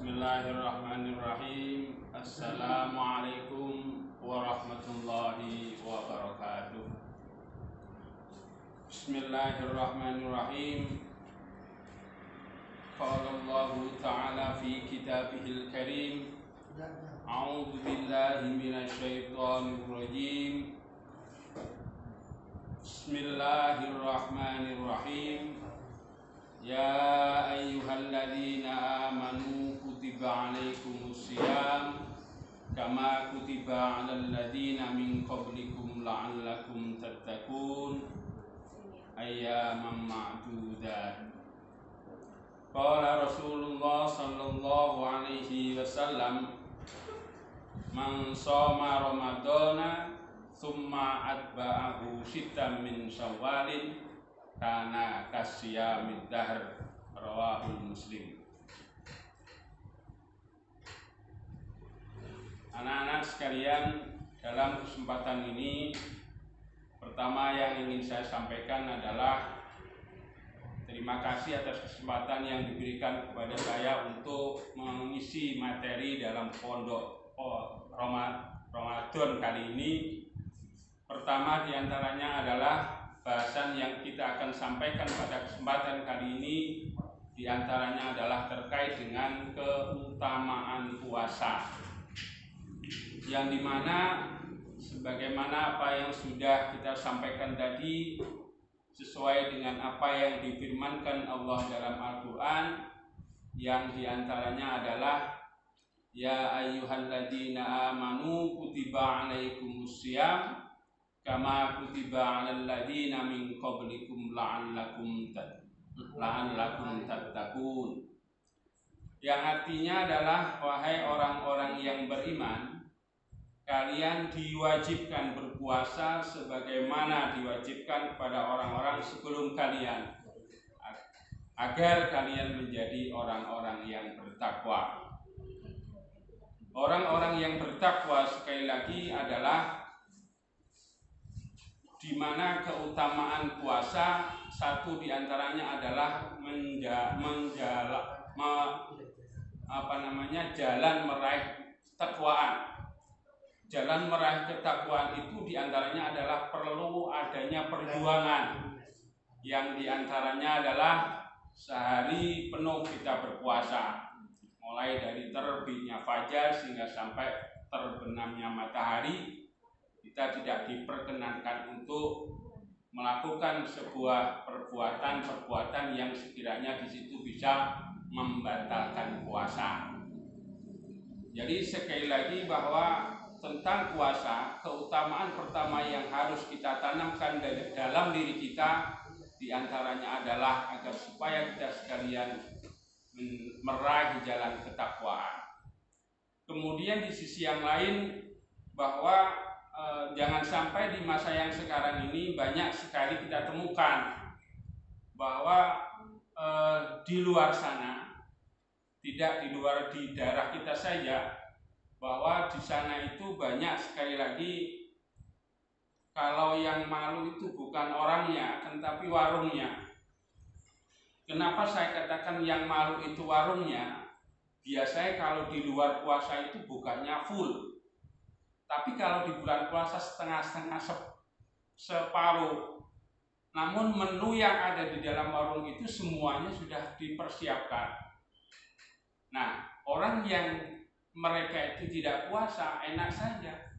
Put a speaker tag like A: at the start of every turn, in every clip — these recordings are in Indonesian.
A: Bismillahirrahmanirrahim. Assalamualaikum warahmatullahi wabarakatuh. Bismillahirrahmanirrahim. Qala Allahu ta'ala fi kitabihil karim. A'udzu billahi minasy syaithanir rajim. Bismillahirrahmanirrahim. Ya ayyuhalladzina amanu kutiba alaikumus syiyam kama kutiba alal ladzina min qablikum la'allakum tattaqun ayyaman ma'dudat. Qala Rasulullah sallallahu alaihi wasallam, man shoma ramadhana thumma atba'ahu sittan min syawalin kana kasyamid dahr, rawahul Muslim. Anak-anak sekalian, dalam kesempatan ini pertama yang ingin saya sampaikan adalah terima kasih atas kesempatan yang diberikan kepada saya untuk mengisi materi dalam pondok Ramadan kali ini. Pertama diantaranya adalah bahasan yang kita akan sampaikan pada kesempatan kali ini diantaranya adalah terkait dengan keutamaan puasa, yang dimana sebagaimana apa yang sudah kita sampaikan tadi sesuai dengan apa yang difirmankan Allah dalam Al-Quran, yang diantaranya adalah ya ayyuhalladzina amanu kutiba alaikumus syiyam kama kutiba alal ladzina min qablikum la'allakum tattaqun, yang artinya adalah wahai orang-orang yang beriman, kalian diwajibkan berpuasa sebagaimana diwajibkan kepada orang-orang sebelum kalian, agar kalian menjadi orang-orang yang bertakwa. Orang-orang yang bertakwa sekali lagi adalah di mana keutamaan puasa satu diantaranya adalah jalan meraih ketakwaan. Jalan meraih ketakwaan itu diantaranya adalah perlu adanya perjuangan, yang diantaranya adalah sehari penuh kita berpuasa, mulai dari terbitnya fajar sehingga sampai terbenamnya matahari. Kita tidak diperkenankan untuk melakukan sebuah perbuatan yang sekiranya di situ bisa membatalkan puasa. Jadi sekali lagi bahwa tentang puasa, keutamaan pertama yang harus kita tanamkan dalam diri kita diantaranya adalah agar supaya kita sekalian meraih jalan ketakwaan. Kemudian di sisi yang lain bahwa jangan sampai di masa yang sekarang ini banyak sekali kita temukan bahwa di luar sana, tidak di daerah kita saja, bahwa di sana itu banyak sekali lagi kalau yang malu itu bukan orangnya, tetapi warungnya. Kenapa saya katakan yang malu itu warungnya? Biasanya kalau di luar puasa itu bukannya full, tapi kalau di bulan puasa setengah-setengah, separuh. Namun menu yang ada di dalam warung itu semuanya sudah dipersiapkan. Nah, orang yang mereka itu tidak puasa enak saja.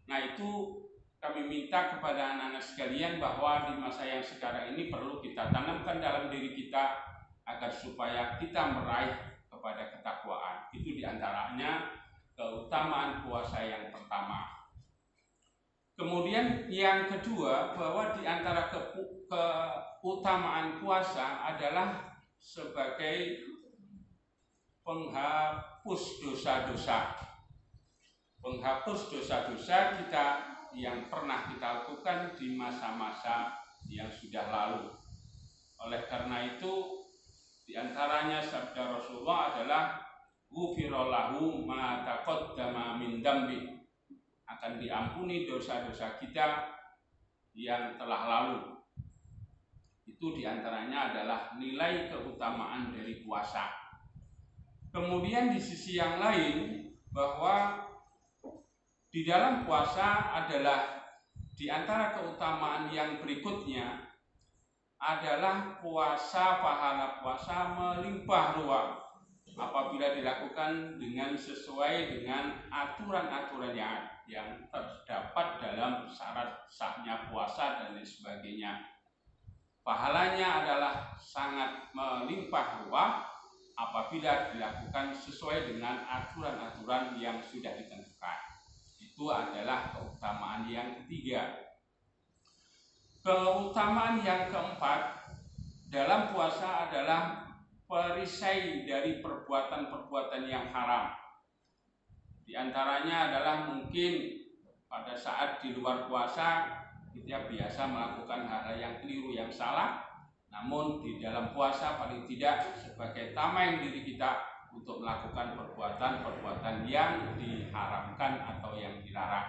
A: Nah, itu kami minta kepada anak-anak sekalian bahwa di masa yang sekarang ini perlu kita tanamkan dalam diri kita agar supaya kita meraih kepada ketakwaan. Itu diantaranya keutamaan puasa yang pertama. Kemudian yang kedua, bahwa di antara keutamaan puasa adalah sebagai penghapus dosa-dosa. Penghapus dosa-dosa kita yang pernah kita lakukan di masa-masa yang sudah lalu. Oleh karena itu, di antaranya sabda Rasulullah adalah ghufira lahu ma taqaddama min dambi, akan diampuni dosa-dosa kita yang telah lalu. Itu diantaranya adalah nilai keutamaan dari puasa. Kemudian di sisi yang lain bahwa di dalam puasa adalah di antara keutamaan yang berikutnya adalah pahala puasa melimpah ruah apabila dilakukan dengan sesuai dengan aturan-aturan yang terdapat dalam syarat sahnya puasa dan lain sebagainya. Pahalanya adalah sangat melimpah ruah apabila dilakukan sesuai dengan aturan-aturan yang sudah ditentukan. Itu adalah keutamaan yang ketiga. Keutamaan yang keempat dalam puasa adalah perisai dari perbuatan-perbuatan yang haram. Di antaranya adalah mungkin pada saat di luar puasa kita biasa melakukan hal-hal yang keliru, yang salah. Namun di dalam puasa paling tidak sebagai tameng diri kita untuk melakukan perbuatan-perbuatan yang diharamkan atau yang dilarang.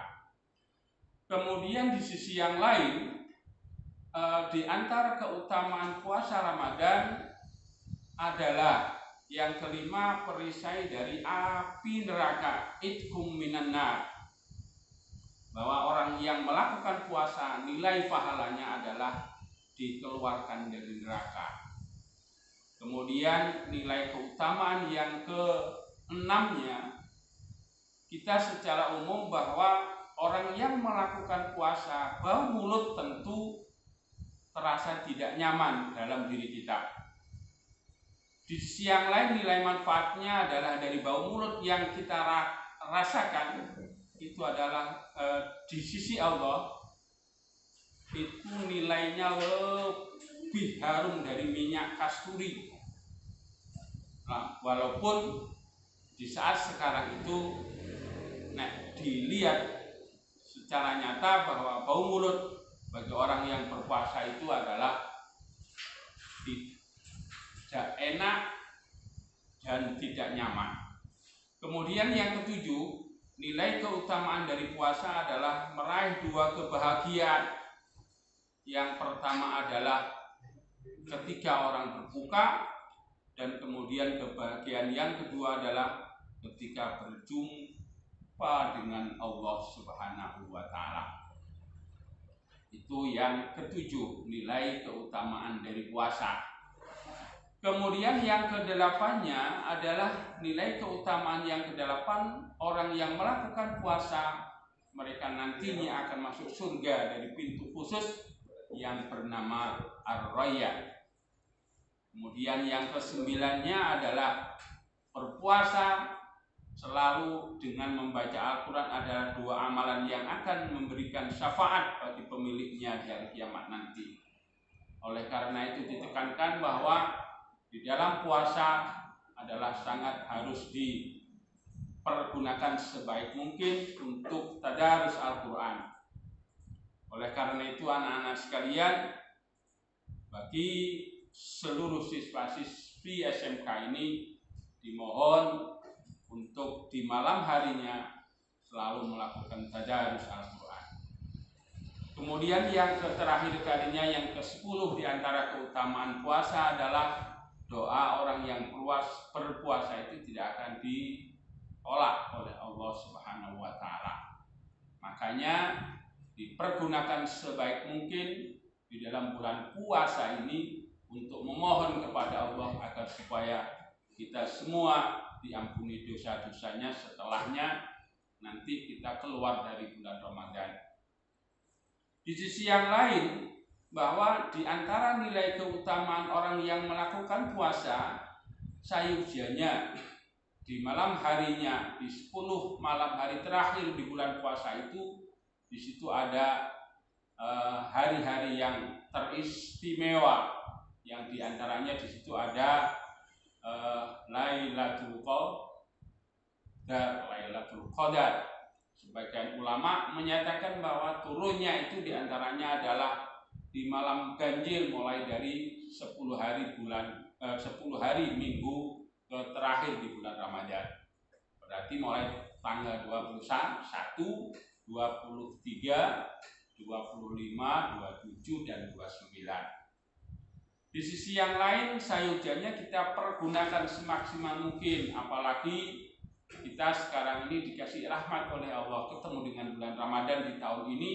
A: Kemudian di sisi yang lain, di antara keutamaan puasa Ramadan adalah yang kelima, perisai dari api neraka, itkum minan nar. Bahwa orang yang melakukan puasa nilai pahalanya adalah dikeluarkan dari neraka. Kemudian nilai keutamaan yang keenamnya, kita secara umum bahwa orang yang melakukan puasa bau mulut tentu terasa tidak nyaman dalam diri kita. Di sisi yang lain nilai manfaatnya adalah dari bau mulut yang kita rasakan itu adalah di sisi Allah itu nilainya lebih harum dari minyak kasturi. Nah, walaupun di saat sekarang itu dilihat secara nyata bahwa bau mulut bagi orang yang berpuasa itu adalah tidak enak dan tidak nyaman. Kemudian yang ketujuh, nilai keutamaan dari puasa adalah meraih dua kebahagiaan. Yang pertama adalah ketika orang berbuka, dan kemudian kebahagiaan yang kedua adalah ketika berjumpa dengan Allah Subhanahu wa Ta'ala. Itu yang ketujuh, nilai keutamaan dari puasa. Kemudian yang kedelapannya adalah nilai keutamaan yang kedelapan, orang yang melakukan puasa mereka nantinya akan masuk surga dari pintu khusus yang bernama Ar-Rayyan. Kemudian yang kesembilannya adalah berpuasa selalu dengan membaca Al-Quran adalah dua amalan yang akan memberikan syafaat bagi pemiliknya di hari kiamat nanti. Oleh karena itu ditekankan bahwa di dalam puasa adalah sangat harus dipergunakan sebaik mungkin untuk tadarus Al-Quran. Oleh karena itu anak-anak sekalian, bagi seluruh siswa-siswi SMK ini dimohon untuk di malam harinya selalu melakukan tadarus Al-Quran. Kemudian yang terakhir kalinya, yang ke-10 di antara keutamaan puasa adalah doa orang yang berpuasa itu tidak akan ditolak oleh Allah Subhanahu wa Ta'ala. Makanya dipergunakan sebaik mungkin di dalam bulan puasa ini untuk memohon kepada Allah agar supaya kita semua diampuni dosa-dosanya setelahnya nanti kita keluar dari bulan Ramadan. Di sisi yang lain, bahwa di antara nilai keutamaan orang yang melakukan puasa, sayujianya di malam harinya, di 10 malam hari terakhir di bulan puasa itu, di situ ada hari-hari yang teristimewa, yang diantaranya di situ ada Lailatul Qadar. Sebagian ulama menyatakan bahwa turunnya itu diantaranya adalah di malam ganjil mulai dari 10 hari minggu terakhir di bulan Ramadan. Berarti mulai tanggal 21, 23, 25, 27 dan 29. Di sisi yang lain, sayujannya kita pergunakan semaksimal mungkin, apalagi kita sekarang ini dikasih rahmat oleh Allah ketemu dengan bulan Ramadan di tahun ini.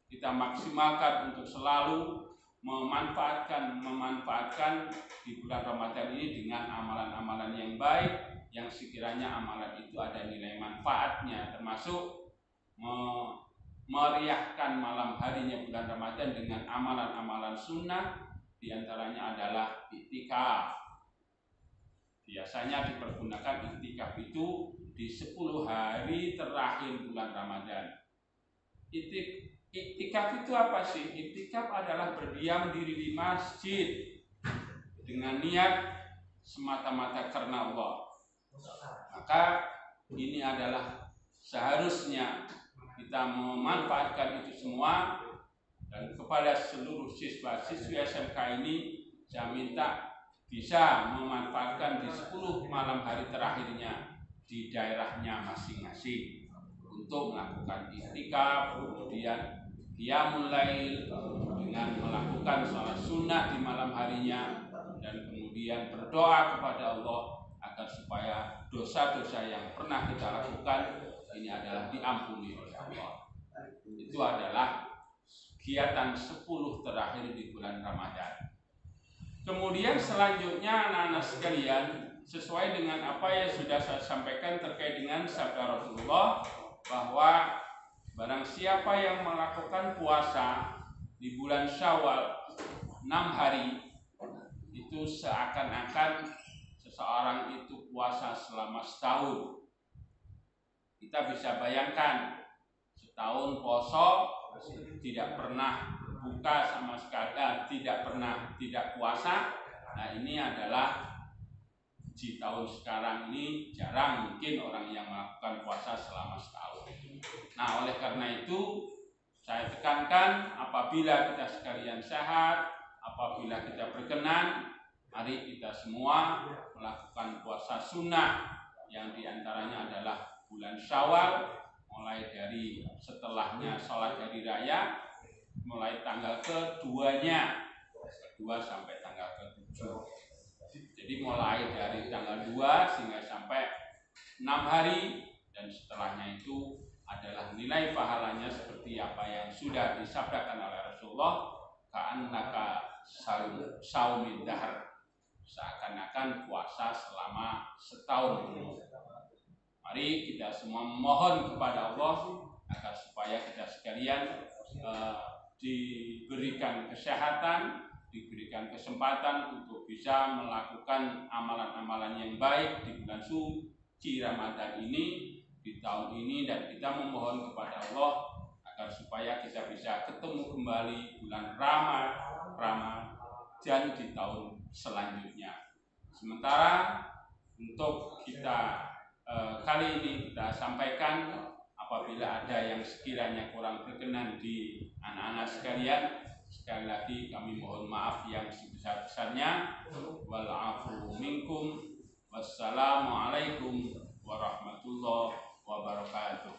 A: Kita maksimalkan untuk selalu memanfaatkan di bulan Ramadan ini dengan amalan-amalan yang baik, yang sekiranya amalan itu ada nilai manfaatnya, termasuk meriahkan malam harinya bulan Ramadan dengan amalan-amalan sunnah. Di antaranya adalah iktikaf. Biasanya dipergunakan iktikaf itu di 10 hari terakhir bulan Ramadan. Iktikaf itu apa sih? Iktikaf adalah berdiam diri di masjid dengan niat semata-mata karena Allah. Maka ini adalah seharusnya kita memanfaatkan itu semua. Dan kepada seluruh siswa-siswi SMK ini saya minta bisa memanfaatkan di 10 malam hari terakhirnya di daerahnya masing-masing untuk melakukan iktikaf, kemudian qiyamul lail dengan melakukan sholat sunnah di malam harinya, dan kemudian berdoa kepada Allah agar supaya dosa-dosa yang pernah kita lakukan ini adalah diampuni oleh Allah. Itu adalah kegiatan 10 terakhir di bulan Ramadan. Kemudian selanjutnya anak-anak sekalian, sesuai dengan apa yang sudah saya sampaikan terkait dengan sabda Rasulullah bahwa barang siapa yang melakukan puasa di bulan Syawal 6 hari, itu seakan-akan seseorang itu puasa selama setahun. Kita bisa bayangkan setahun poso tidak pernah buka sama sekali, tidak puasa. Nah, ini adalah di tahun sekarang ini jarang mungkin orang yang melakukan puasa selama setahun. Nah, oleh karena itu saya tekankan, apabila kita sekalian sehat, apabila kita berkenan, mari kita semua melakukan puasa sunnah yang diantaranya adalah bulan Syawal, mulai dari setelahnya sholat hari raya, mulai tanggal kedua sampai tanggal ke-7. Jadi mulai dari tanggal 2 sehingga sampai 6 hari, dan setelahnya itu adalah nilai pahalanya seperti apa yang sudah disabdakan oleh Rasulullah, ka'annaka saumid dahr, seakan-akan puasa selama setahun penuh. Mari kita semua memohon kepada Allah agar supaya kita sekalian diberikan kesehatan, diberikan kesempatan untuk bisa melakukan amalan-amalan yang baik di bulan suci Ramadan ini, di tahun ini, dan kita memohon kepada Allah agar supaya kita bisa ketemu kembali bulan Ramadan di tahun selanjutnya. Sementara untuk kita kali ini kita sampaikan, apabila ada yang sekiranya kurang berkenan di anak-anak sekalian, sekali lagi kami mohon maaf yang sebesar-besarnya. Wal afu minkum. Wassalamualaikum warahmatullahi wabarakatuh.